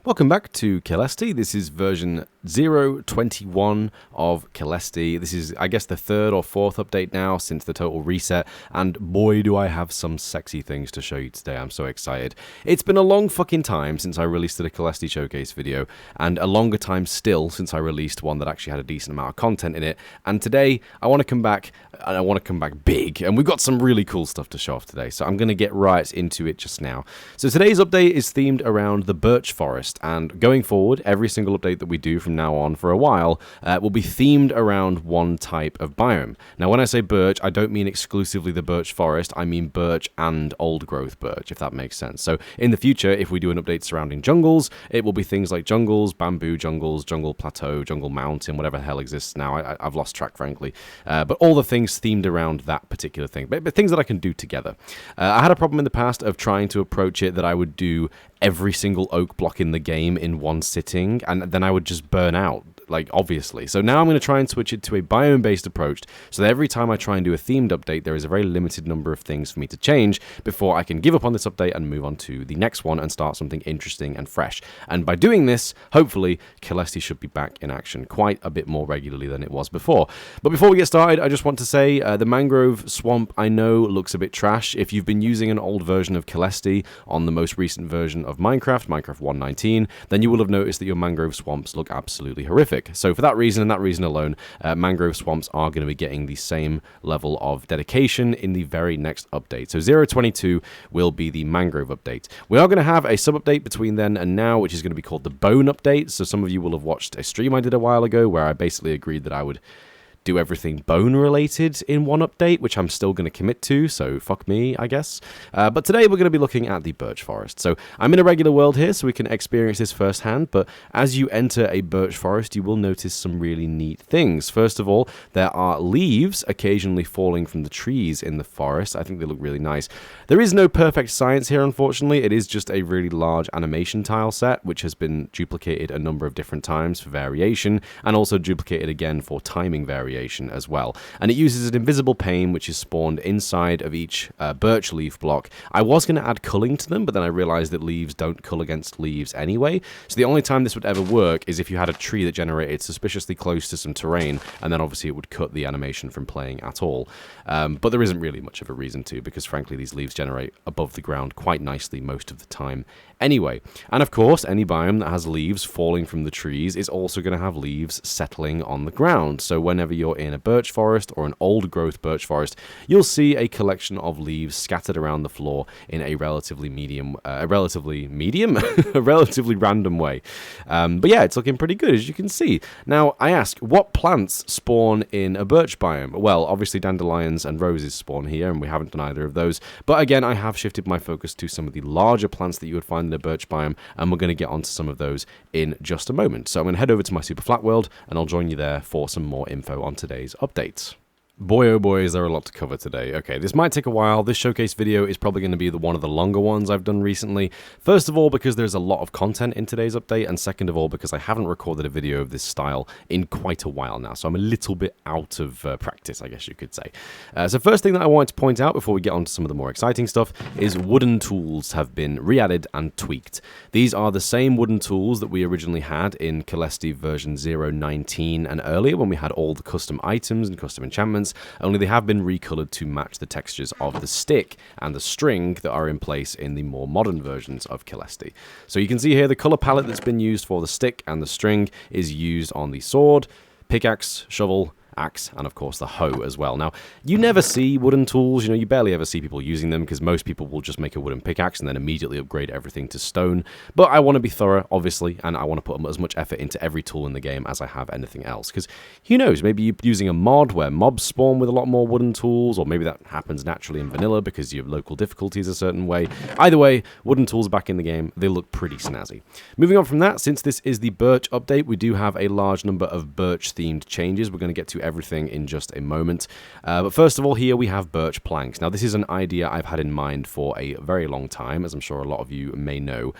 Welcome back to Caelesti. This is version 0.21 of Caelesti. This is, I guess, the third or fourth update now since the total reset, and boy do I have some sexy things to show you today. I'm so excited. It's been a long fucking time since I released the Caelesti showcase video, and a longer time still since I released one that actually had a decent amount of content in it, and today I want to come back, and I want to come back big, and we've got some really cool stuff to show off today, so I'm going to get right into it just now. So today's update is themed around the Birch Forest, and going forward, every single update that we do from now on for a while will be themed around one type of biome. Now, when I say birch, I don't mean exclusively the Birch Forest, I mean birch and old growth birch, if that makes sense. So in the future, if we do an update surrounding jungles, it will be things like jungles, bamboo jungles, jungle plateau, jungle mountain, whatever the hell exists now. I've lost track, frankly. But all the things themed around that particular thing, but things that I can do together. I had a problem in the past of trying to approach it that I would do every single oak block in the game in one sitting, and then I would just burn out, like, obviously. So now I'm going to try and switch it to a biome-based approach, so that every time I try and do a themed update, there is a very limited number of things for me to change before I can give up on this update and move on to the next one and start something interesting and fresh. And by doing this, hopefully, Caelesti should be back in action quite a bit more regularly than it was before. But before we get started, I just want to say the mangrove swamp, I know, looks a bit trash. If you've been using an old version of Caelesti on the most recent version of Minecraft 1.19, then you will have noticed that your mangrove swamps look absolutely horrific. So for that reason and that reason alone, mangrove swamps are going to be getting the same level of dedication in the very next update. So 0.22 will be the mangrove update. We are going to have a sub-update between then and now, which is going to be called the bone update. So some of you will have watched a stream I did a while ago where I basically agreed that I would do everything bone related in one update, which I'm still going to commit to, so fuck me, I guess. But today we're going to be looking at the Birch Forest. So I'm in a regular world here, so we can experience this firsthand, but as you enter a Birch Forest, you will notice some really neat things. First of all, there are leaves occasionally falling from the trees in the forest. I think they look really nice. There is no perfect science here, unfortunately. It is just a really large animation tile set, which has been duplicated a number of different times for variation, and also duplicated again for timing variation as well. And it uses an invisible pane which is spawned inside of each birch leaf block. I was going to add culling to them, but then I realized that leaves don't cull against leaves anyway. So the only time this would ever work is if you had a tree that generated suspiciously close to some terrain, and then obviously it would cut the animation from playing at all. But there isn't really much of a reason to, because frankly these leaves generate above the ground quite nicely most of the time anyway. And of course, any biome that has leaves falling from the trees is also going to have leaves settling on the ground. So whenever you're in a birch forest or an old growth birch forest, you'll see a collection of leaves scattered around the floor in a relatively relatively random way. But yeah, it's looking pretty good, as you can see. Now, I ask, what plants spawn in a birch biome? Well, obviously dandelions and roses spawn here, and we haven't done either of those. But again, I have shifted my focus to some of the larger plants that you would find in a birch biome, and we're going to get onto some of those in just a moment. So I'm going to head over to my super flat world, and I'll join you there for some more info on today's updates. Boy, oh boy, is there a lot to cover today. Okay, this might take a while. This showcase video is probably going to be one of the longer ones I've done recently. First of all, because there's a lot of content in today's update, and second of all, because I haven't recorded a video of this style in quite a while now, so I'm a little bit out of practice, I guess you could say. So first thing that I wanted to point out before we get on to some of the more exciting stuff is wooden tools have been re-added and tweaked. These are the same wooden tools that we originally had in Caelesti version 0.19 and earlier, when we had all the custom items and custom enchantments, only they have been recolored to match the textures of the stick and the string that are in place in the more modern versions of Caelesti. So you can see here the color palette that's been used for the stick and the string is used on the sword, pickaxe, shovel, axe, and of course the hoe as well. Now, you never see wooden tools, you barely ever see people using them, because most people will just make a wooden pickaxe and then immediately upgrade everything to stone. But I want to be thorough, obviously, and I want to put as much effort into every tool in the game as I have anything else, because who knows, maybe you're using a mod where mobs spawn with a lot more wooden tools, or maybe that happens naturally in vanilla because your local difficulty is a certain way. Either way, wooden tools back in the game, they look pretty snazzy. Moving on from that, since this is the birch update, we do have a large number of birch themed changes. We're going to get to everything in just a moment. But first of all, here we have birch planks. Now, this is an idea I've had in mind for a very long time, as I'm sure a lot of you may know.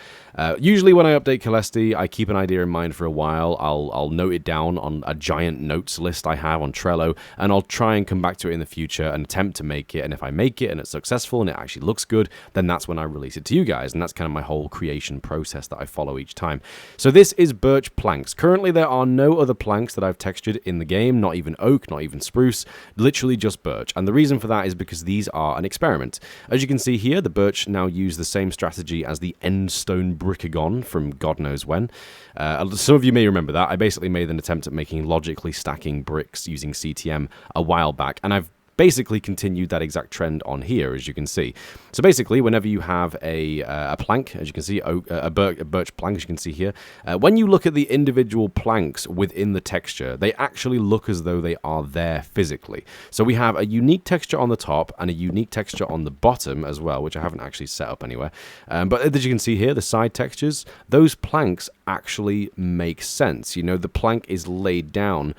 Usually when I update Caelesti, I keep an idea in mind for a while. I'll note it down on a giant notes list I have on Trello, and I'll try and come back to it in the future and attempt to make it. And if I make it and it's successful and it actually looks good, then that's when I release it to you guys. And that's kind of my whole creation process that I follow each time. So this is birch planks. Currently, there are no other planks that I've textured in the game, not even oak, not even spruce, literally just birch. And the reason for that is because these are an experiment. As you can see here, the birch now use the same strategy as the Endstone Brickagon from God knows when. Some of you may remember that. I basically made an attempt at making logically stacking bricks using CTM a while back, and I've basically continued that exact trend on here, as you can see. So basically, whenever you have a plank, as you can see, a birch plank, as you can see here, when you look at the individual planks within the texture, they actually look as though they are there physically. So we have a unique texture on the top and a unique texture on the bottom as well, which I haven't actually set up anywhere. But as you can see here, the side textures, those planks actually make sense. You know, the plank is laid down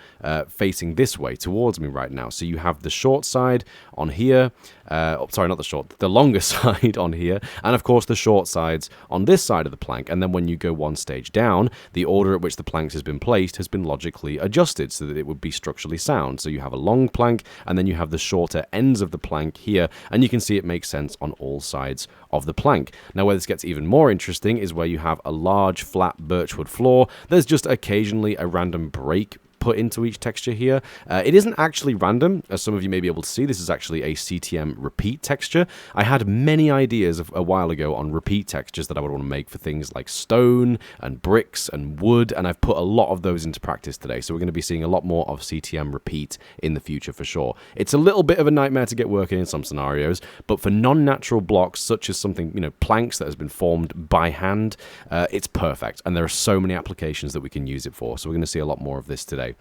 facing this way towards me right now. So you have the short side on here, sorry, not the short, the longer side on here, and of course the short sides on this side of the plank. And then when you go one stage down, the order at which the planks has been placed has been logically adjusted so that it would be structurally sound. So you have a long plank, and then you have the shorter ends of the plank here, and you can see it makes sense on all sides of the plank. Now, where this gets even more interesting is where you have a large flat birchwood floor. There's just occasionally a random break put into each texture here. It isn't actually random, as some of you may be able to see. This is actually a CTM repeat texture. I had many ideas a while ago on repeat textures that I would want to make for things like stone and bricks and wood, and I've put a lot of those into practice today. So we're going to be seeing a lot more of CTM repeat in the future for sure. It's a little bit of a nightmare to get working in some scenarios, but for non-natural blocks, such as something, you know, planks that has been formed by hand, it's perfect. And there are so many applications that we can use it for. So we're going to see a lot more of this today.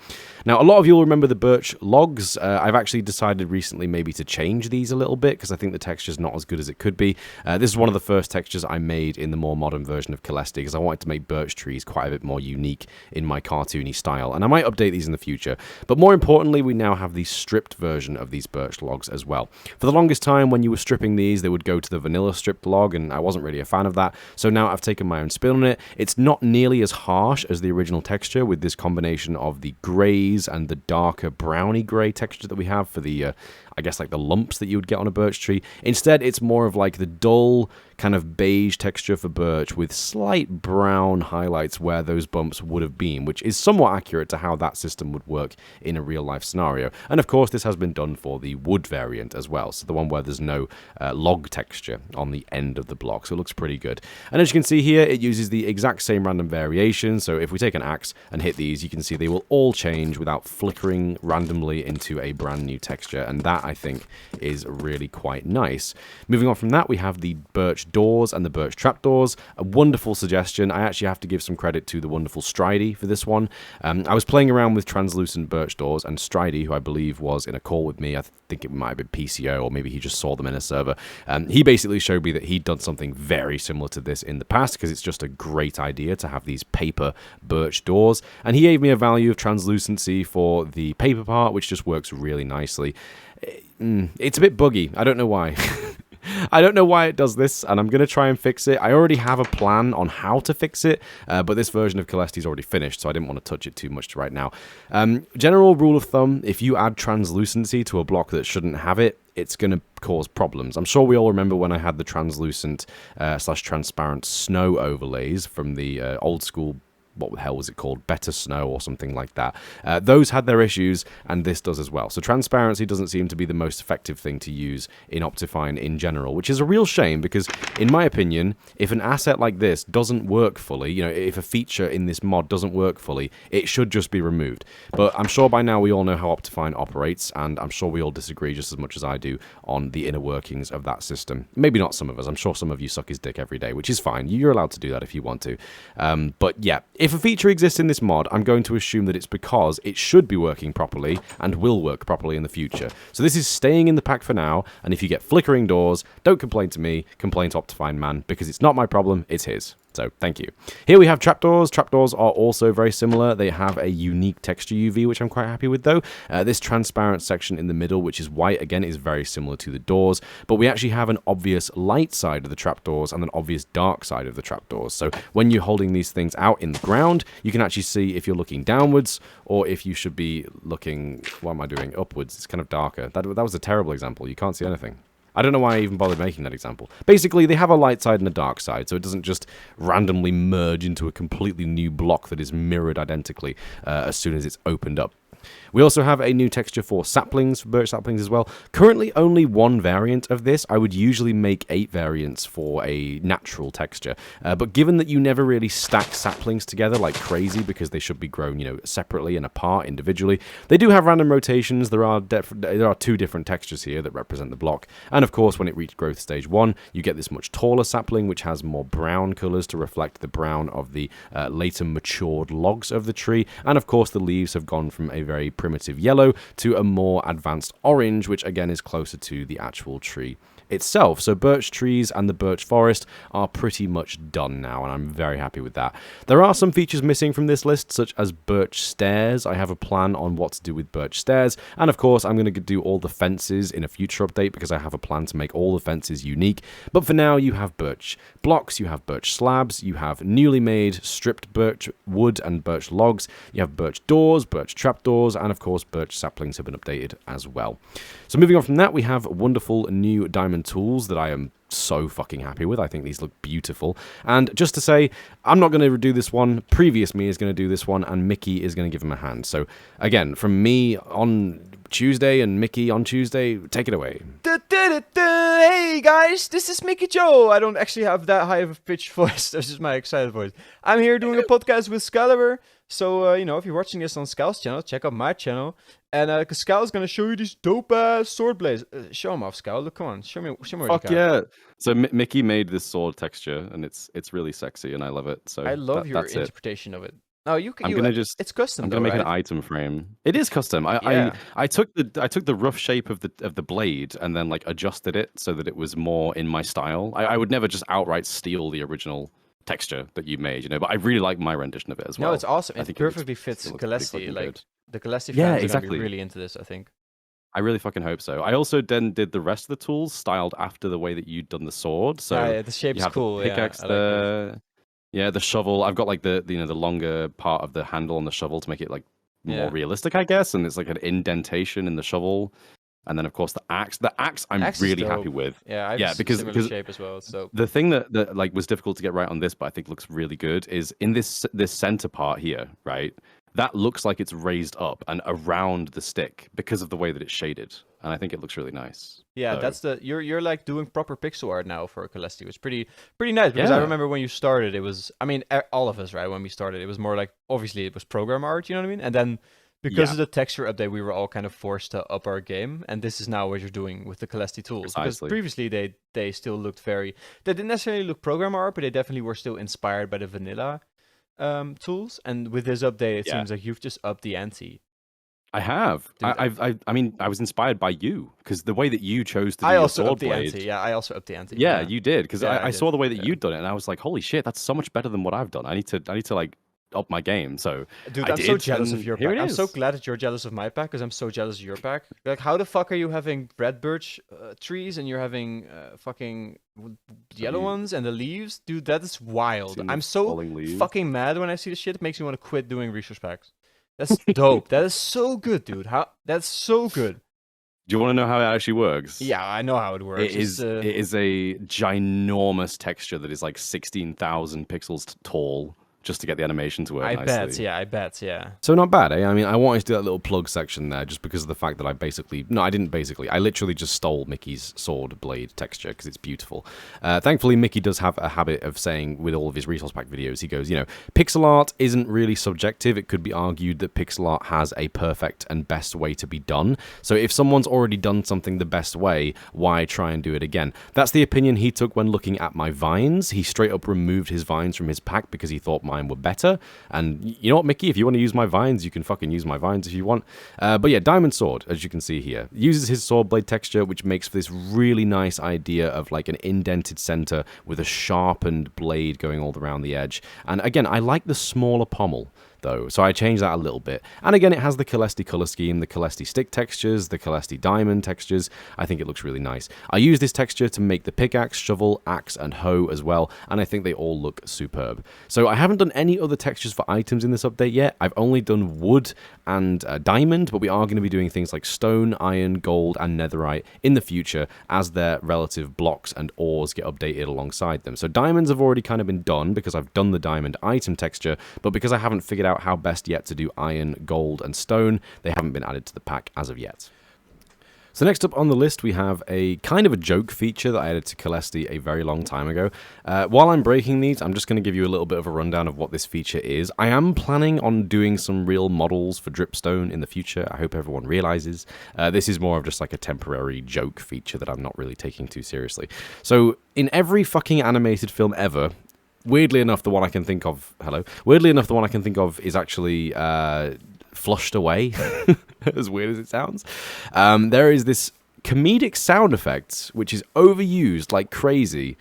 Now, a lot of you will remember the birch logs. I've actually decided recently maybe to change these a little bit because I think the texture's not as good as it could be. This is one of the first textures I made in the more modern version of Caelesti because I wanted to make birch trees quite a bit more unique in my cartoony style, and I might update these in the future. But more importantly, we now have the stripped version of these birch logs as well. For the longest time, when you were stripping these, they would go to the vanilla stripped log, and I wasn't really a fan of that. So now I've taken my own spin on it. It's not nearly as harsh as the original texture with this combination of the grays and the darker browny gray texture that we have for the I guess like the lumps that you would get on a birch tree. Instead, it's more of like the dull kind of beige texture for birch with slight brown highlights where those bumps would have been, which is somewhat accurate to how that system would work in a real life scenario. And of course, this has been done for the wood variant as well, so the one where there's no log texture on the end of the block, so it looks pretty good. And as you can see here, it uses the exact same random variation, so if we take an axe and hit these, you can see they will all change without flickering randomly into a brand new texture, and that, I think, is really quite nice. Moving on from that, we have the birch doors and the birch trapdoors. A wonderful suggestion. I actually have to give some credit to the wonderful Stridey for this one. I was playing around with translucent birch doors, and Stridey, who I believe was in a call with me, I think it might have been PCO, or maybe he just saw them in a server, he basically showed me that he'd done something very similar to this in the past, because it's just a great idea to have these paper birch doors, and he gave me a value of translucency for the paper part, which just works really nicely. It's a bit buggy. I don't know why. I don't know why it does this, and I'm going to try and fix it. I already have a plan on how to fix it, but this version of Caelesti is already finished, so I didn't want to touch it too much right now. General rule of thumb, if you add translucency to a block that shouldn't have it, it's going to cause problems. I'm sure we all remember when I had the translucent slash transparent snow overlays from the old school, what the hell was it called? Better Snow or something like that. Those had their issues, and this does as well. So transparency doesn't seem to be the most effective thing to use in Optifine in general, which is a real shame because, in my opinion, if an asset like this doesn't work fully, you know, if a feature in this mod doesn't work fully, it should just be removed. But I'm sure by now we all know how Optifine operates, and I'm sure we all disagree just as much as I do on the inner workings of that system. Maybe not some of us. I'm sure some of you suck his dick every day, which is fine. You're allowed to do that if you want to. But yeah, if a feature exists in this mod, I'm going to assume that it's because it should be working properly and will work properly in the future. So this is staying in the pack for now, and if you get flickering doors, don't complain to me, complain to Optifine Man, because it's not my problem, it's his. So thank you. Here we have trapdoors. Trapdoors are also very similar. They have a unique texture UV, which I'm quite happy with though. This transparent section in the middle, which is white, again, is very similar to the doors, but we actually have an obvious light side of the trapdoors and an obvious dark side of the trapdoors. So when you're holding these things out in the ground, you can actually see if you're looking downwards or if you should be looking, what am I doing, upwards. It's kind of darker. That was a terrible example. You can't see anything. I don't know why I even bothered making that example. Basically, they have a light side and a dark side, so it doesn't just randomly merge into a completely new block that is mirrored identically as soon as it's opened up. We also have a new texture for saplings, for birch saplings as well. Currently only one variant of this. I would usually make 8 variants for a natural texture. But given that you never really stack saplings together like crazy because they should be grown, separately and apart individually, they do have random rotations. There are 2 different textures here that represent the block. And of course, when it reached growth stage 1, you get this much taller sapling, which has more brown colors to reflect the brown of the later matured logs of the tree. And of course, the leaves have gone from a very primitive yellow to a more advanced orange, which again is closer to the actual tree itself. So birch trees and the birch forest are pretty much done now, and I'm very happy with that. There are some features missing from this list, such as birch stairs. I have a plan on what to do with birch stairs, and of course I'm going to do all the fences in a future update because I have a plan to make all the fences unique. But for now, you have birch blocks, you have birch slabs, you have newly made stripped birch wood and birch logs, you have birch doors, birch trapdoors, and of course birch saplings have been updated as well. So moving on from that, we have wonderful new diamond tools that I am so fucking happy with. I think these look beautiful. And just to say, I'm not going to do this one. Previous me is going to do this one, and Mickey is going to give him a hand. So again, from me on Tuesday and Mickey on Tuesday, take it away. Hey guys, this is Mickey Joe. I don't actually have that high of a pitched voice. This is my excited voice. I'm here doing a podcast with Scalibur. So, if you're watching this on Scal's channel, check out my channel. And Scal is going to show you these dope-ass sword blades. Show them off, Scal. Look, come on. Show me what you got. Fuck yeah. So Mickey made this sword texture, and it's really sexy, and I love it. So I love your interpretation of it. No, it's custom. I'm gonna make an item frame. It is custom. I took the rough shape of the blade and then like adjusted it so that it was more in my style. I would never just outright steal the original texture that you made, but I really like my rendition of it as well. No, it's awesome. It perfectly fits Caelesti. Like the Caelesti fans are gonna be really into this, I think. I really fucking hope so. I also then did the rest of the tools styled after the way that you'd done the sword. So the shape's cool. The pickaxe, the shovel. I've got like the longer part of the handle on the shovel to make it like more realistic, I guess. And it's like an indentation in the shovel. And then of course the axe. The axe I'm really happy with. Because shape as well. So the thing that like was difficult to get right on this, but I think looks really good, is in this center part here, right? That looks like it's raised up and around the stick because of the way that it's shaded, and I think it looks really nice. Yeah, so. You're like doing proper pixel art now for Caelesti, which is pretty nice. Because I remember when you started, it was, all of us, right? When we started, it was more like, obviously it was program art, you know what I mean? And then because of the texture update, we were all kind of forced to up our game, and this is now what you're doing with the Caelesti tools. Precisely. Because previously they still looked they didn't necessarily look program art, but they definitely were still inspired by the vanilla tools, and with this update it seems like you've just upped the ante. I have. I was inspired by you because the way that you chose to do your sword blade. I also upped the ante. Yeah, you did, because I saw the way that you'd done it, and I was like, holy shit, that's so much better than what I've done. I need to like up my game. So dude, I'm so jealous of your pack. I'm so glad that you're jealous of my pack, because I'm so jealous of your pack. Like, how the fuck are you having red birch trees and you're having fucking yellow ones and the leaves? Dude, that is wild. I'm so fucking mad when I see this shit. It makes me want to quit doing resource packs. That's dope. That is so good, dude. That's so good. Do you want to know how it actually works? Yeah, I know how it works. It is a ginormous texture that is like 16,000 pixels tall, just to get the animation to work nicely. I bet. So not bad, eh? I mean, I wanted to do that little plug section there just because of the fact that I literally just stole Mickey's sword blade texture because it's beautiful. Thankfully, Mickey does have a habit of saying with all of his resource pack videos, he goes, pixel art isn't really subjective. It could be argued that pixel art has a perfect and best way to be done. So if someone's already done something the best way, why try and do it again? That's the opinion he took when looking at my vines. He straight up removed his vines from his pack because he thought my mine were better. And you know what, Mickey? If you want to use my vines, you can fucking use my vines if you want. But yeah, Diamond Sword, as you can see here, uses his sword blade texture, which makes for this really nice idea of like an indented center with a sharpened blade going all around the edge. And again, I like the smaller pommel, though, so I changed that a little bit. And again, it has the Caelesti color scheme, the Caelesti stick textures, the Caelesti diamond textures. I think it looks really nice. I use this texture to make the pickaxe, shovel, axe, and hoe as well, and I think they all look superb. So I haven't done any other textures for items in this update yet. I've only done wood and diamond, but we are going to be doing things like stone, iron, gold, and netherite in the future as their relative blocks and ores get updated alongside them. So diamonds have already kind of been done because I've done the diamond item texture, but because I haven't figured out how best yet to do iron, gold, and stone, they haven't been added to the pack as of yet. So next up on the list, we have a kind of a joke feature that I added to Caelesti a very long time ago. While I'm breaking these, I'm just going to give you a little bit of a rundown of what this feature is. I am planning on doing some real models for Dripstone in the future. I hope everyone realizes. This is more of just like a temporary joke feature that I'm not really taking too seriously. So in every fucking animated film ever, weirdly enough, the one I can think of... Hello? Weirdly enough, the one I can think of is actually flushed away, as weird as it sounds. There is this comedic sound effect, which is overused like crazy,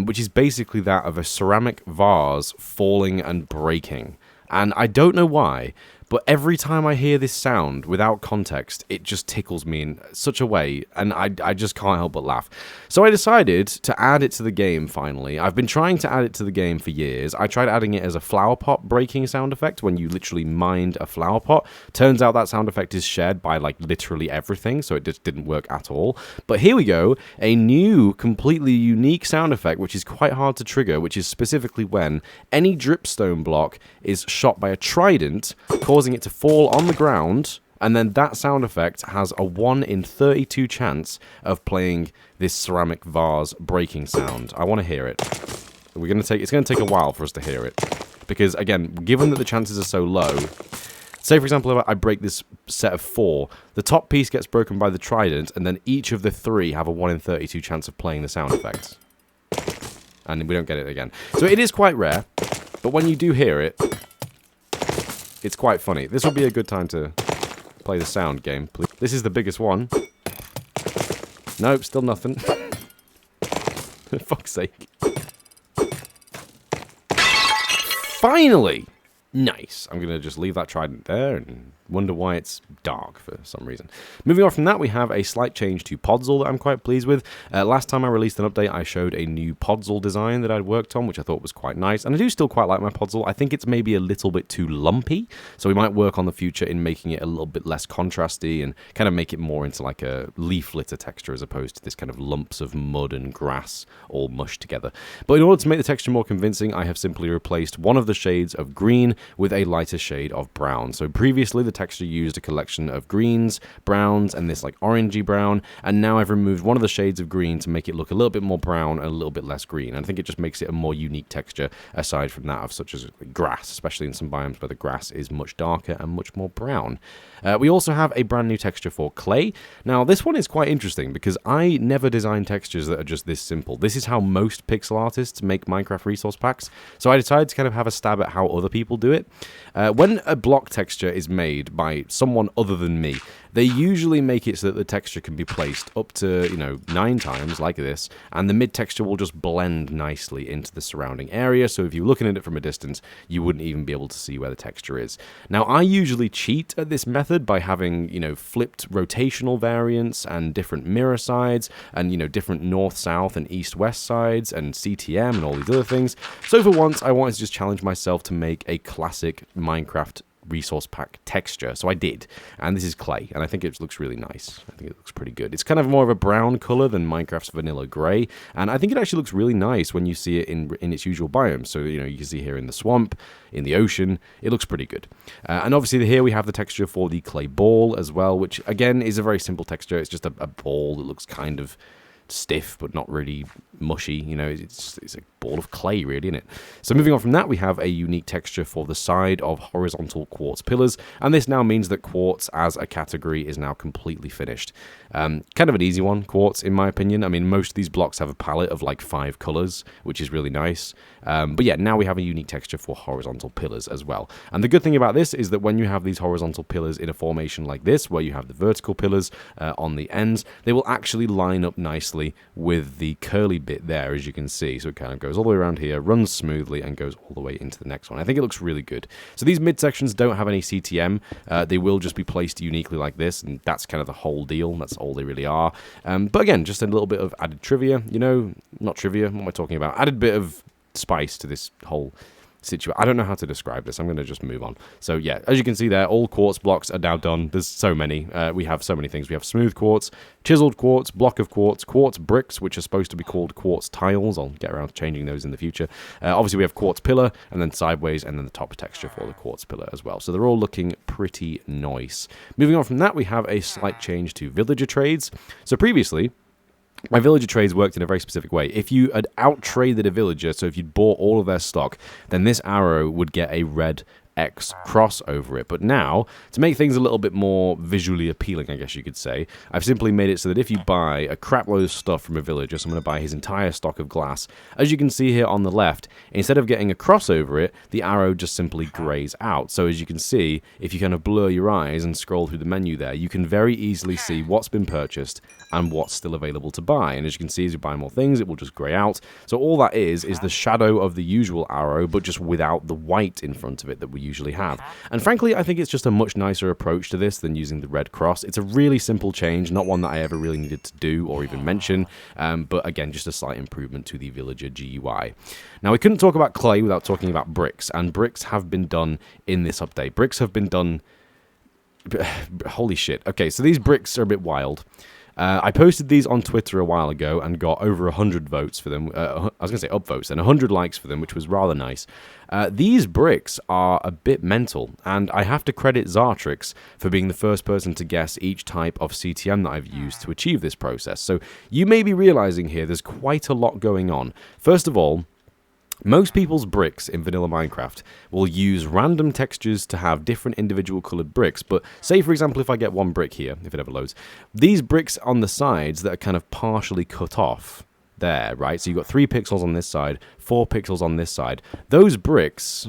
which is basically that of a ceramic vase falling and breaking. And I don't know why, but every time I hear this sound without context, it just tickles me in such a way, and I just can't help but laugh. So I decided to add it to the game finally. I've been trying to add it to the game for years. I tried adding it as a flower pot breaking sound effect when you literally mined a flower pot. Turns out that sound effect is shared by like literally everything, so it just didn't work at all. But here we go, a new, completely unique sound effect, which is quite hard to trigger, which is specifically when any dripstone block is shot by a trident, causing it to fall on the ground, and then that sound effect has a 1 in 32 chance of playing this ceramic vase breaking sound. I want to hear it. It's going to take a while for us to hear it, because again, given that the chances are so low, say for example if I break this set of 4, the top piece gets broken by the trident, and then each of the 3 have a 1 in 32 chance of playing the sound effect, and we don't get it again. So it is quite rare, but when you do hear it, it's quite funny. This would be a good time to play the sound game, please. This is the biggest one. Nope, still nothing. For fuck's sake. Finally! Nice. I'm going to just leave that trident there and wonder why it's dark for some reason. Moving on from that, we have a slight change to Podzol that I'm quite pleased with. Last time I released an update, I showed a new Podzol design that I'd worked on, which I thought was quite nice. And I do still quite like my Podzol. I think it's maybe a little bit too lumpy, so we might work on the future in making it a little bit less contrasty and kind of make it more into like a leaf litter texture as opposed to this kind of lumps of mud and grass all mushed together. But in order to make the texture more convincing, I have simply replaced one of the shades of green with a lighter shade of brown. So previously the texture used a collection of greens, browns, and this like orangey brown, and now I've removed one of the shades of green to make it look a little bit more brown and a little bit less green. And I think it just makes it a more unique texture aside from that of such as grass, especially in some biomes where the grass is much darker and much more brown. We also have a brand new texture for clay. Now this one is quite interesting because I never design textures that are just this simple. This is how most pixel artists make Minecraft resource packs, so I decided to kind of have a stab at how other people do it. When a block texture is made by someone other than me, they usually make it so that the texture can be placed up to, 9 times like this, and the mid texture will just blend nicely into the surrounding area, so if you're looking at it from a distance, you wouldn't even be able to see where the texture is. Now, I usually cheat at this method by having, flipped rotational variants and different mirror sides, and, different north-south and east-west sides, and CTM and all these other things. So for once, I wanted to just challenge myself to make a classic Minecraft resource pack texture, so I did, and this is clay, and I think it looks really nice. I think it looks pretty good. It's kind of more of a brown color than Minecraft's vanilla gray, and I think it actually looks really nice when you see it in its usual biome. So you can see here in the swamp, in the ocean, it looks pretty good. And obviously here we have the texture for the clay ball as well, which again is a very simple texture. It's just a ball that looks kind of stiff but not really mushy. You know, it's a ball of clay, really, isn't it? So moving on from that, we have a unique texture for the side of horizontal quartz pillars, and this now means that quartz as a category is now completely finished. Kind of an easy one, quartz, in my opinion. I mean, most of these blocks have a palette of like 5 colors, which is really nice. But yeah, now we have a unique texture for horizontal pillars as well. And the good thing about this is that when you have these horizontal pillars in a formation like this, where you have the vertical pillars on the ends, they will actually line up nicely with the curly bit there, as you can see. So it kind of goes all the way around here, runs smoothly, and goes all the way into the next one. I think it looks really good. So these midsections don't have any CTM. They will just be placed uniquely like this, and that's kind of the whole deal. That's all they really are. But again, just a little bit of added trivia. You know, not trivia, what am I talking about? Added bit of spice to this whole situation. I don't know how to describe this. I'm going to just move on. So yeah, as you can see there, all quartz blocks are now done. There's so many. We have so many things. We have smooth quartz, chiseled quartz, block of quartz, quartz bricks, which are supposed to be called quartz tiles. I'll get around to changing those in the future. Obviously, we have quartz pillar, and then sideways, and then the top texture for the quartz pillar as well. So they're all looking pretty nice. Moving on from that, we have a slight change to villager trades. So previously, my villager trades worked in a very specific way. If you had out-traded a villager, so if you'd bought all of their stock, then this arrow would get a red X cross over it. But now, to make things a little bit more visually appealing, I guess you could say, I've simply made it so that if you buy a crap load of stuff from a villager, so I'm going to buy his entire stock of glass, as you can see here on the left, instead of getting a cross over it, the arrow just simply grays out. So as you can see, if you kind of blur your eyes and scroll through the menu there, you can very easily see what's been purchased and what's still available to buy. And as you can see, as you buy more things, it will just grey out. So all that is the shadow of the usual arrow, but just without the white in front of it that we usually have. And frankly, I think it's just a much nicer approach to this than using the red cross. It's a really simple change, not one that I ever really needed to do or even mention, but again, just a slight improvement to the villager GUI. Now, we couldn't talk about clay without talking about bricks, and bricks have been done in this update. Bricks have been done... Holy shit. Okay, so these bricks are a bit wild. I posted these on Twitter a while ago and got over 100 votes for them. I was going to say upvotes, and 100 likes for them, which was rather nice. These bricks are a bit mental, and I have to credit Zartrix for being the first person to guess each type of CTM that I've used to achieve this process. So you may be realizing here there's quite a lot going on. First of all, most people's bricks in vanilla Minecraft will use random textures to have different individual colored bricks, but say for example if I get one brick here, if it ever loads, these bricks on the sides that are kind of partially cut off there, right? So you've got 3 pixels on this side, 4 pixels on this side. Those bricks,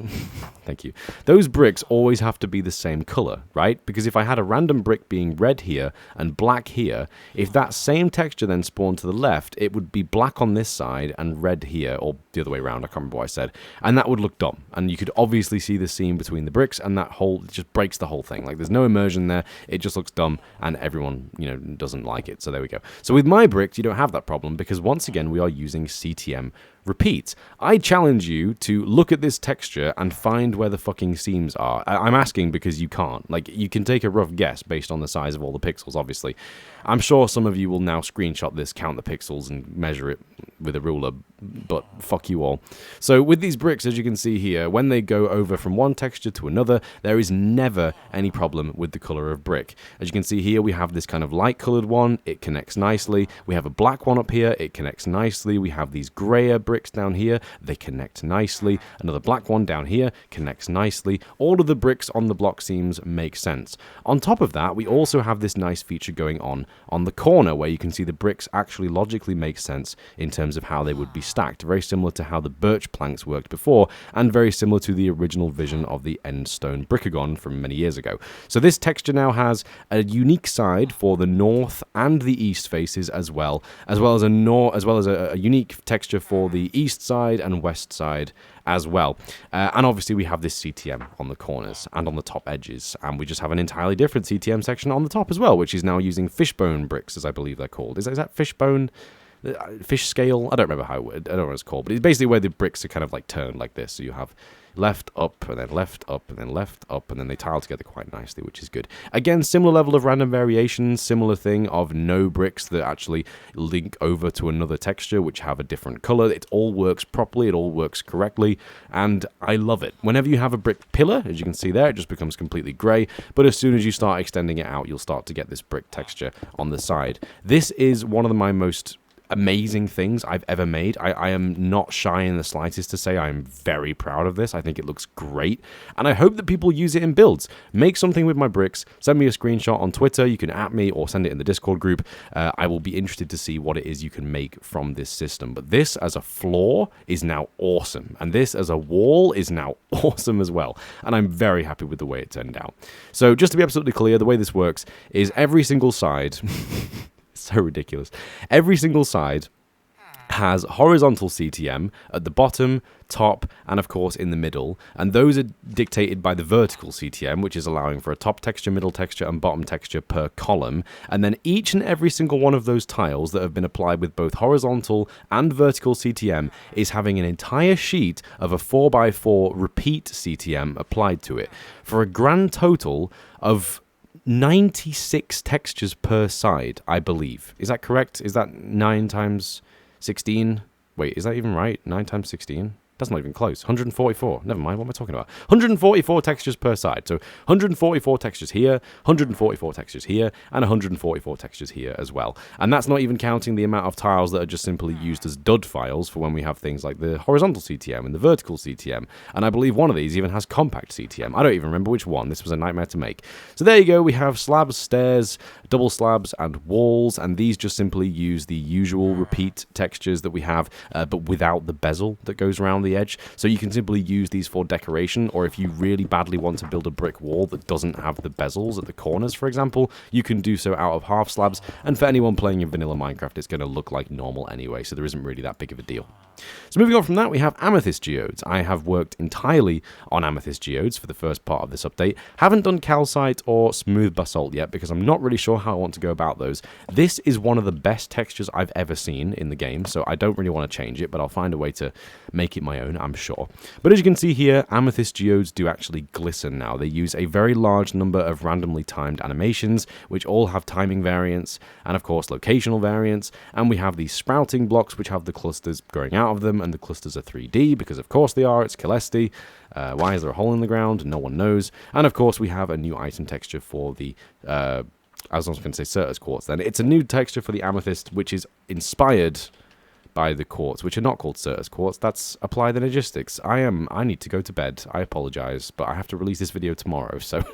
thank you, those bricks always have to be the same color, right? Because if I had a random brick being red here and black here, if that same texture then spawned to the left, it would be black on this side and red here, or the other way around, I can't remember what I said, and that would look dumb. And you could obviously see the seam between the bricks, and that whole, it just breaks the whole thing. Like, there's no immersion there, it just looks dumb, and everyone, you know, doesn't like it. So there we go. So with my bricks, you don't have that problem, because once again, we are using CTM repeat. I challenge you to look at this texture and find where the fucking seams are. I'm asking because you can't. Like, you can take a rough guess based on the size of all the pixels, obviously. I'm sure some of you will now screenshot this, count the pixels, and measure it with a ruler, but fuck you all. So with these bricks, as you can see here, when they go over from one texture to another, there is never any problem with the color of brick. As you can see here, we have this kind of light colored one. It connects nicely. We have a black one up here. It connects nicely. We have these grayer bricks down here. They connect nicely. Another black one down here connects nicely. All of the bricks on the block seams make sense. On top of that, we also have this nice feature going on the corner where you can see the bricks actually logically make sense in terms of how they would be stacked. Very similar to how the birch planks worked before, and very similar to the original vision of the endstone brickagon from many years ago. So this texture now has a unique side for the north and the east faces as well as a unique texture for the east side and west side as well. And obviously we have this CTM on the corners and on the top edges, and we just have an entirely different CTM section on the top as well, which is now using fishbone bricks, as I believe they're called. Is that fishbone? Fish scale? I don't remember I don't know what it's called, but it's basically where the bricks are kind of like turned like this. So you have left up and then left up and then left up, and then they tile together quite nicely, which is good. Again, similar level of random variation, similar thing of no bricks that actually link over to another texture which have a different color. It all works properly, it all works correctly, and I love it. Whenever you have a brick pillar, as you can see there, it just becomes completely gray, but as soon as you start extending it out, you'll start to get this brick texture on the side. This is one of my most amazing things I've ever made. I am not shy in the slightest to say I'm very proud of this. I think it looks great, and I hope that people use it in builds. Make something with my bricks, send me a screenshot on Twitter, you can @ me or send it in the Discord group. I will be interested to see what it is you can make from this system. But this as a floor is now awesome, and this as a wall is now awesome as well, and I'm very happy with the way it turned out. So just to be absolutely clear, the way this works is every single side so ridiculous. Every single side has horizontal CTM at the bottom, top, and of course in the middle, and those are dictated by the vertical CTM, which is allowing for a top texture, middle texture, and bottom texture per column. And then each and every single one of those tiles that have been applied with both horizontal and vertical CTM is having an entire sheet of a 4x4 repeat CTM applied to it, for a grand total of 96 textures per side, I believe. Is that correct? Is that 9 times 16? Wait, is that even right? 9 times 16? That's not even close. 144. Never mind, what am I talking about? 144 textures per side. So 144 textures here, 144 textures here, and 144 textures here as well. And that's not even counting the amount of tiles that are just simply used as dud files for when we have things like the horizontal CTM and the vertical CTM. And I believe one of these even has compact CTM. I don't even remember which one. This was a nightmare to make. So there you go. We have slabs, stairs, double slabs, and walls. And these just simply use the usual repeat textures that we have, but without the bezel that goes around the edge. So you can simply use these for decoration, or if you really badly want to build a brick wall that doesn't have the bezels at the corners, for example, you can do so out of half slabs, and for anyone playing in vanilla Minecraft, it's going to look like normal anyway, so there isn't really that big of a deal. So moving on from that, we have Amethyst Geodes. I have worked entirely on Amethyst Geodes for the first part of this update. Haven't done calcite or smooth basalt yet because I'm not really sure how I want to go about those. This is one of the best textures I've ever seen in the game, so I don't really want to change it, but I'll find a way to make it my own, I'm sure. But as you can see here, Amethyst Geodes do actually glisten now. They use a very large number of randomly timed animations, which all have timing variants, and of course locational variants, and we have these sprouting blocks, which have the clusters growing out of them, and the clusters are 3D, because of course they are, it's Caelesti. Why is there a hole in the ground? No one knows. And of course we have a new item texture for the, I was going to say Certus Quartz then. It's a new texture for the Amethyst, which is inspired by the quartz, which are not called Certus Quartz. That's Applied Energistics. I need to go to bed. I apologize, but I have to release this video tomorrow, so...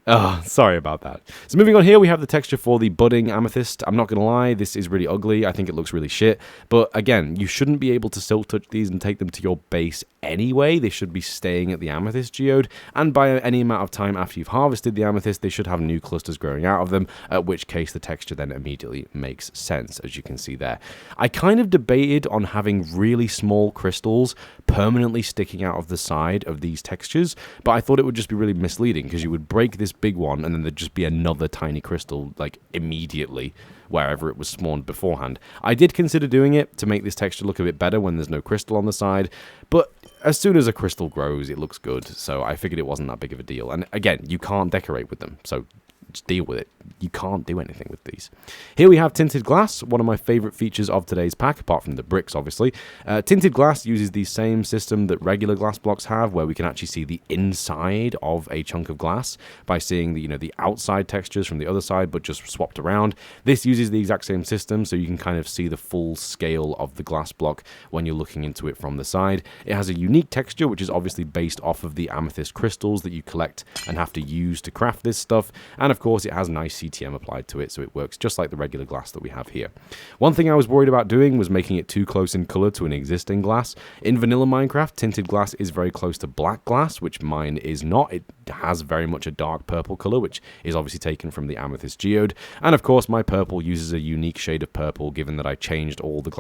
Oh, sorry about that. So moving on here, we have the texture for the budding amethyst. I'm not going to lie, this is really ugly. I think it looks really shit. But again, you shouldn't be able to silk touch these and take them to your base anyway. They should be staying at the amethyst geode. And by any amount of time after you've harvested the amethyst, they should have new clusters growing out of them, at which case the texture then immediately makes sense, as you can see there. I kind of debated on having really small crystals permanently sticking out of the side of these textures, but I thought it would just be really misleading, because you would break this big one and then there'd just be another tiny crystal like immediately wherever it was spawned beforehand. I did consider doing it to make this texture look a bit better when there's no crystal on the side, but as soon as a crystal grows it looks good, so I figured it wasn't that big of a deal. And again, you can't decorate with them, so just deal with it. You can't do anything with these. Here we have tinted glass, one of my favorite features of today's pack, apart from the bricks, obviously. Tinted glass uses the same system that regular glass blocks have, where we can actually see the inside of a chunk of glass by seeing the, the outside textures from the other side, but just swapped around. This uses the exact same system, so you can kind of see the full scale of the glass block when you're looking into it from the side. It has a unique texture, which is obviously based off of the amethyst crystals that you collect and have to use to craft this stuff, and of course it has nice CTM applied to it, so it works just like the regular glass that we have here. One thing I was worried about doing was making it too close in color to an existing glass. In vanilla Minecraft, tinted glass is very close to black glass, which mine is not. It has very much a dark purple color, which is obviously taken from the Amethyst Geode, and of course my purple uses a unique shade of purple, given that I changed all the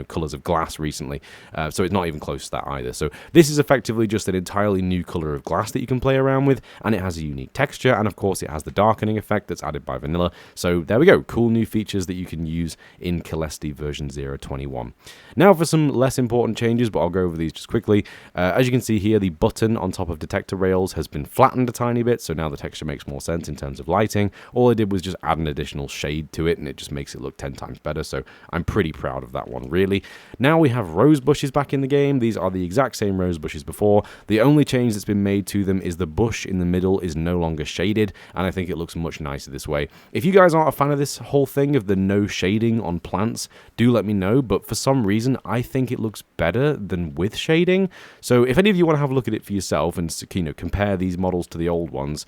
colors of glass recently, so it's not even close to that either. So this is effectively just an entirely new color of glass that you can play around with, and it has a unique texture, and of course it has the darkening effect that's added by vanilla. So there we go, cool new features that you can use in Caelesti version 0.21. Now for some less important changes, but I'll go over these just quickly. As you can see here, the button on top of detector rails has been flattened a tiny bit, so now the texture makes more sense in terms of lighting. All I did was just add an additional shade to it, and it just makes it look 10 times better, so I'm pretty proud of that one, really. Now we have rose bushes back in the game. These are the exact same rose bushes before. The only change that's been made to them is the bush in the middle is no longer shaded, and I think it looks much nicer this way. If you guys aren't a fan of this whole thing of the no shading on plants, do let me know, but for some reason, I think it looks better than with shading. So if any of you want to have a look at it for yourself and compare these models to the old ones,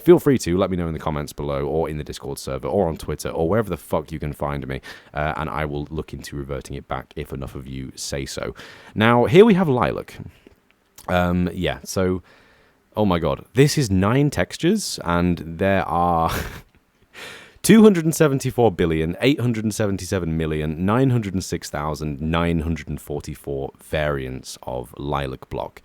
feel free to let me know in the comments below, or in the Discord server, or on Twitter, or wherever the fuck you can find me, and I will look into reverting it back if enough of you say so. Now, here we have lilac. Yeah, so, oh my god, this is 9 textures, and there are 274,877,906,944 variants of lilac block.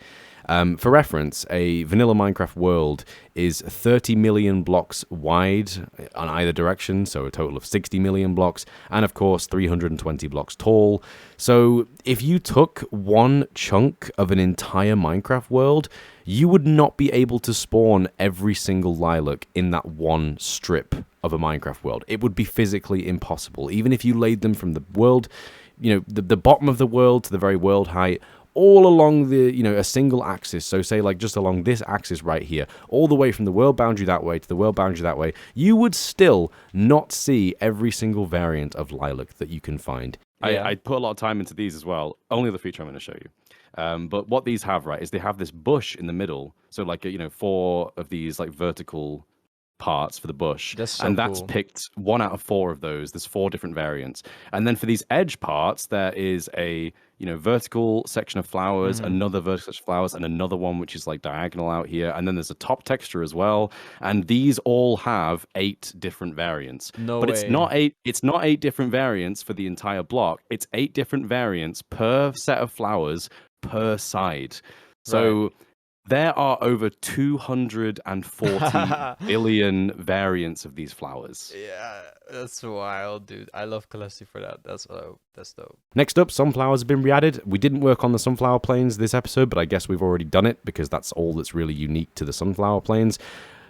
For reference, a vanilla Minecraft world is 30 million blocks wide on either direction, so a total of 60 million blocks, and of course 320 blocks tall. So if you took one chunk of an entire Minecraft world, you would not be able to spawn every single lilac in that one strip of a Minecraft world. It would be physically impossible. Even if you laid them from the world, the bottom of the world to the very world height, all along the, a single axis, so say like just along this axis right here, all the way from the world boundary that way to the world boundary that way, you would still not see every single variant of lilac that you can find. Yeah. I put a lot of time into these as well. Only the feature I'm going to show you. But what these have, right, is they have this bush in the middle. So like, 4 of these like vertical parts for the bush. That's so and that's cool. picked 1 out of 4 of those. There's 4 different variants. And then for these edge parts, there is a vertical section of flowers, another vertical section of flowers, and another one which is like diagonal out here. And then there's a top texture as well. And these all have 8 different variants. No but way. it's not 8 different variants for the entire block. It's 8 different variants per set of flowers per side. So Right. there are over 240 billion variants of these flowers. Yeah, that's wild, dude. I love Caelesti for that. That's dope. Next up, sunflowers have been re-added. We didn't work on the sunflower plains this episode, but I guess we've already done it because that's all that's really unique to the sunflower plains.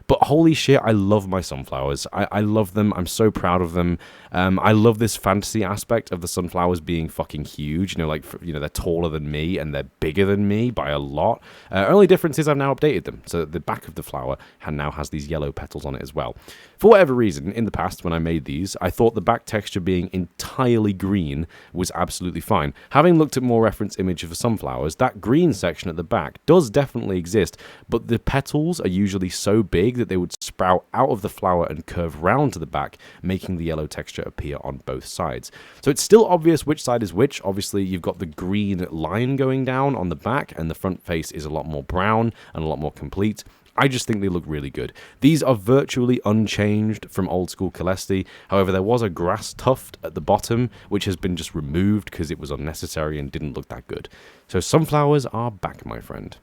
But holy shit, I love my sunflowers. I love them. I'm so proud of them. I love this fantasy aspect of the sunflowers being fucking huge. They're taller than me and they're bigger than me by a lot. Only difference is I've now updated them. So the back of the flower now has these yellow petals on it as well. For whatever reason, in the past when I made these, I thought the back texture being entirely green was absolutely fine. Having looked at more reference images for sunflowers, that green section at the back does definitely exist, but the petals are usually so big that they would sprout out of the flower and curve round to the back, making the yellow texture appear on both sides. So it's still obvious which side is which. Obviously, you've got the green line going down on the back, and the front face is a lot more brown and a lot more complete. I just think they look really good. These are virtually unchanged from old school Caelesti. However, there was a grass tuft at the bottom, which has been just removed because it was unnecessary and didn't look that good. So sunflowers are back, my friend.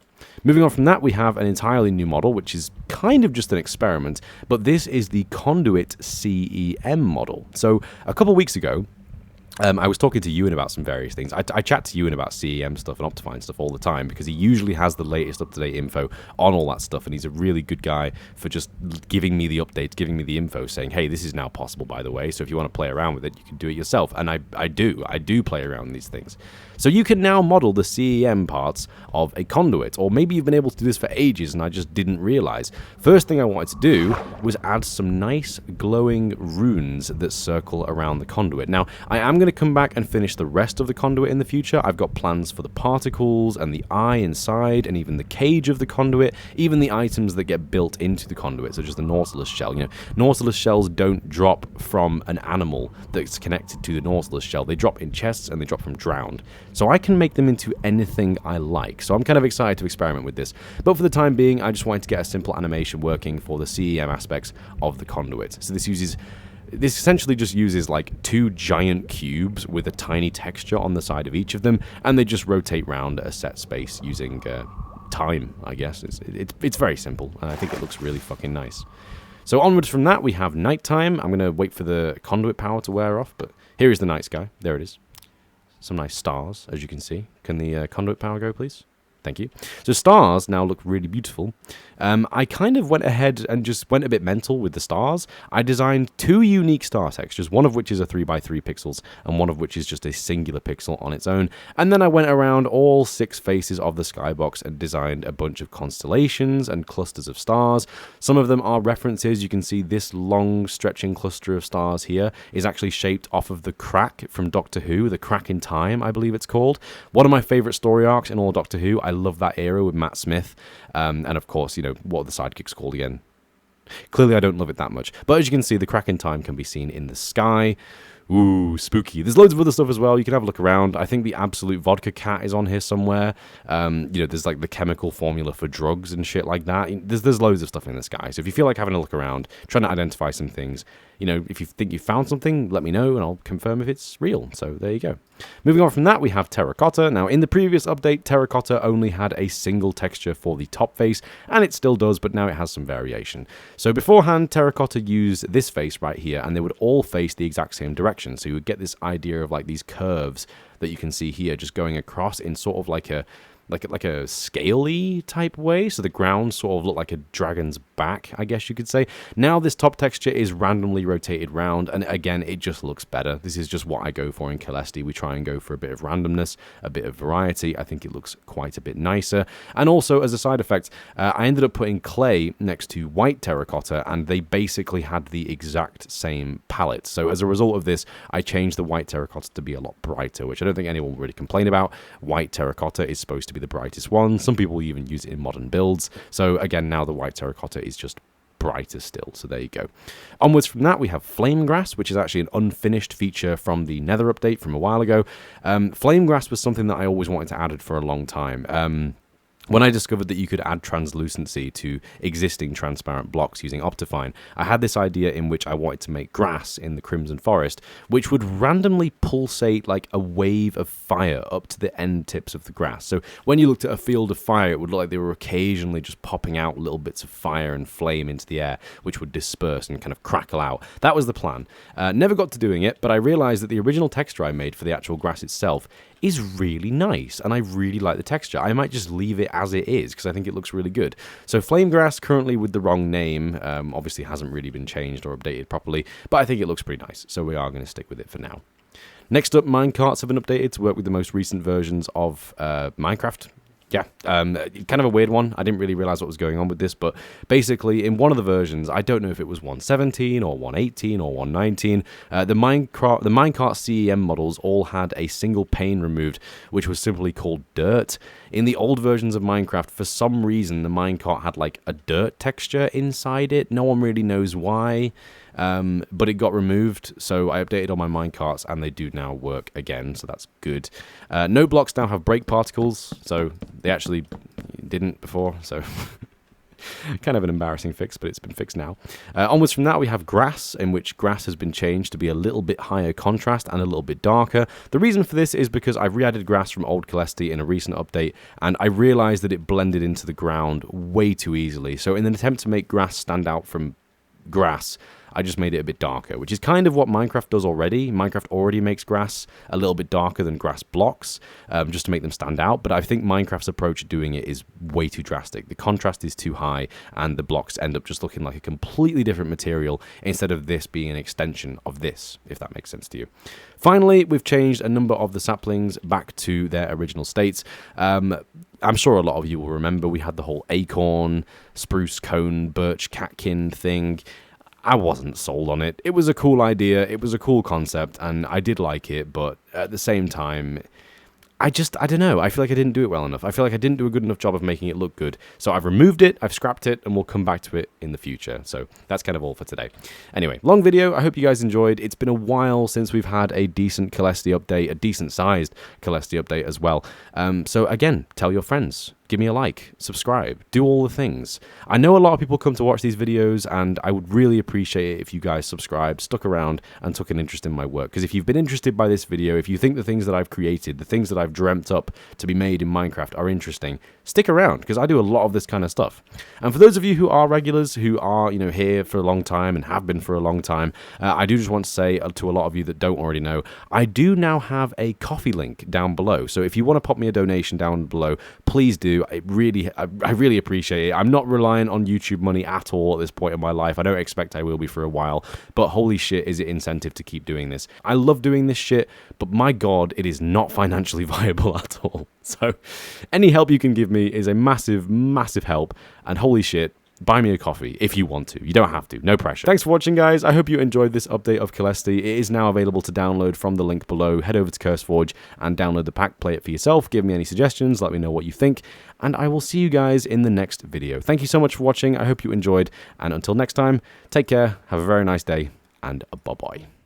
Moving on from that, we have an entirely new model, which is kind of just an experiment, but this is the Conduit CEM model. So a couple weeks ago, I was talking to Ewan about some various things. I chat to Ewan about CEM stuff and Optifine stuff all the time because he usually has the latest up-to-date info on all that stuff, and he's a really good guy for just giving me the updates, giving me the info, saying, hey, this is now possible, by the way, so if you want to play around with it, you can do it yourself. And I do play around with these things. So you can now model the CEM parts of a conduit, or maybe you've been able to do this for ages and I just didn't realize. First thing I wanted to do was add some nice glowing runes that circle around the conduit. Now, I am going to come back and finish the rest of the conduit in the future. I've got plans for the particles and the eye inside and even the cage of the conduit, even the items that get built into the conduit, such as the Nautilus shell. Nautilus shells don't drop from an animal that's connected to the Nautilus shell. They drop in chests and they drop from drowned. So I can make them into anything I like. So I'm kind of excited to experiment with this. But for the time being, I just wanted to get a simple animation working for the CEM aspects of the conduit. So this essentially just uses like 2 giant cubes with a tiny texture on the side of each of them, and they just rotate round at a set space using time, I guess. It's very simple, and I think it looks really fucking nice. So onwards from that, we have nighttime. I'm going to wait for the conduit power to wear off, but here is the night sky. There it is. Some nice stars, as you can see. Can the conduit power go, please? Thank you. So stars now look really beautiful. I kind of went ahead and just went a bit mental with the stars. I designed 2 unique star textures, one of which is a 3x3 pixels and one of which is just a singular pixel on its own. And then I went around all 6 faces of the skybox and designed a bunch of constellations and clusters of stars. Some of them are references. You can see this long stretching cluster of stars here is actually shaped off of the crack from Doctor Who, the crack in time, I believe it's called. One of my favorite story arcs in all Doctor Who. I love that era with Matt Smith. And of course, you know, what are the sidekicks called again? Clearly, I don't love it that much. But as you can see, the crack in time can be seen in the sky. Ooh, spooky. There's loads of other stuff as well. You can have a look around. I think the Absolute Vodka Cat is on here somewhere. There's like the chemical formula for drugs and shit like that. There's loads of stuff in the sky. So if you feel like having a look around, trying to identify some things, if you think you found something, let me know and I'll confirm if it's real. So there you go. Moving on from that, we have Terracotta. Now, in the previous update, Terracotta only had a single texture for the top face, and it still does, but now it has some variation. So beforehand, Terracotta used this face right here, and they would all face the exact same direction. So you would get this idea of like these curves that you can see here just going across in sort of like a scaly type way, so the ground sort of looked like a dragon's back, I guess you could say. Now this top texture is randomly rotated round, and again, it just looks better. This is just what I go for in Caelesti. We try and go for a bit of randomness, a bit of variety. I think it looks quite a bit nicer. And also, as a side effect, I ended up putting clay next to white terracotta, and they basically had the exact same palette. So as a result of this, I changed the white terracotta to be a lot brighter, which I don't think anyone will really complain about. White terracotta is supposed to be the brightest one. Some people even use it in modern builds. So again, now the white terracotta is just brighter still. So there you go. Onwards from that, we have Flame Grass, which is actually an unfinished feature from the Nether update from a while ago. Flame Grass was something that I always wanted to add for a long time. When I discovered that you could add translucency to existing transparent blocks using Optifine, I had this idea in which I wanted to make grass in the Crimson Forest, which would randomly pulsate like a wave of fire up to the end tips of the grass. So when you looked at a field of fire, it would look like they were occasionally just popping out little bits of fire and flame into the air, which would disperse and kind of crackle out. That was the plan. Never got to doing it, but I realized that the original texture I made for the actual grass itself is really nice, and I really like the texture. I might just leave it as it is, because I think it looks really good. So Flame Grass, currently with the wrong name, obviously hasn't really been changed or updated properly, but I think it looks pretty nice, so we are going to stick with it for now. Next up, minecarts have been updated to work with the most recent versions of Minecraft. Yeah, kind of a weird one. I didn't really realize what was going on with this, but basically in one of the versions, I don't know if it was 117 or 118 or 119, the minecart CEM models all had a single pane removed, which was simply called dirt. In the old versions of Minecraft, for some reason, the minecart had like a dirt texture inside it. No one really knows why. But it got removed, so I updated all my minecarts, and they do now work again, so that's good. No blocks now have break particles, so they actually didn't before, so kind of an embarrassing fix, but it's been fixed now. Onwards from that, we have grass, in which grass has been changed to be a little bit higher contrast and a little bit darker. The reason for this is because I've re-added grass from old Caelesti in a recent update, and I realized that it blended into the ground way too easily. So in an attempt to make grass stand out from grass, I just made it a bit darker, which is kind of what Minecraft does already. Minecraft already makes grass a little bit darker than grass blocks, just to make them stand out. But I think Minecraft's approach to doing it is way too drastic. The contrast is too high, and the blocks end up just looking like a completely different material instead of this being an extension of this, if that makes sense to you. Finally, we've changed a number of the saplings back to their original states. I'm sure a lot of you will remember we had the whole acorn, spruce cone, birch catkin thing. I wasn't sold on it. It was a cool idea, it was a cool concept, and I did like it, but at the same time, I don't know. I feel like I didn't do it well enough. I feel like I didn't do a good enough job of making it look good. So I've removed it, I've scrapped it, and we'll come back to it in the future. So that's kind of all for today. Anyway, long video. I hope you guys enjoyed. It's been a while since we've had a decent Caelesti update, a decent-sized Caelesti update as well. So again, tell your friends. Give me a like, subscribe, do all the things. I know a lot of people come to watch these videos, and I would really appreciate it if you guys subscribed, stuck around, and took an interest in my work. Because if you've been interested by this video, if you think the things that I've created, the things that I've dreamt up to be made in Minecraft are interesting, stick around, because I do a lot of this kind of stuff. And for those of you who are regulars, who are here for a long time and have been for a long time, I do just want to say to a lot of you that don't already know, I do now have a coffee link down below. So if you want to pop me a donation down below, please do. do. I really appreciate it. I'm not relying on YouTube money at all at this point in my life. I don't expect I will be for a while, but holy shit, is it incentive to keep doing this. I love doing this shit, but my God, it is not financially viable at all. So any help you can give me is a massive, massive help, and holy shit, buy me a coffee if you want to. You don't have to. No pressure. Thanks for watching, guys. I hope you enjoyed this update of Caelesti. It is now available to download from the link below. Head over to CurseForge and download the pack. Play it for yourself. Give me any suggestions. Let me know what you think. And I will see you guys in the next video. Thank you so much for watching. I hope you enjoyed. And until next time, take care. Have a very nice day. And bye-bye.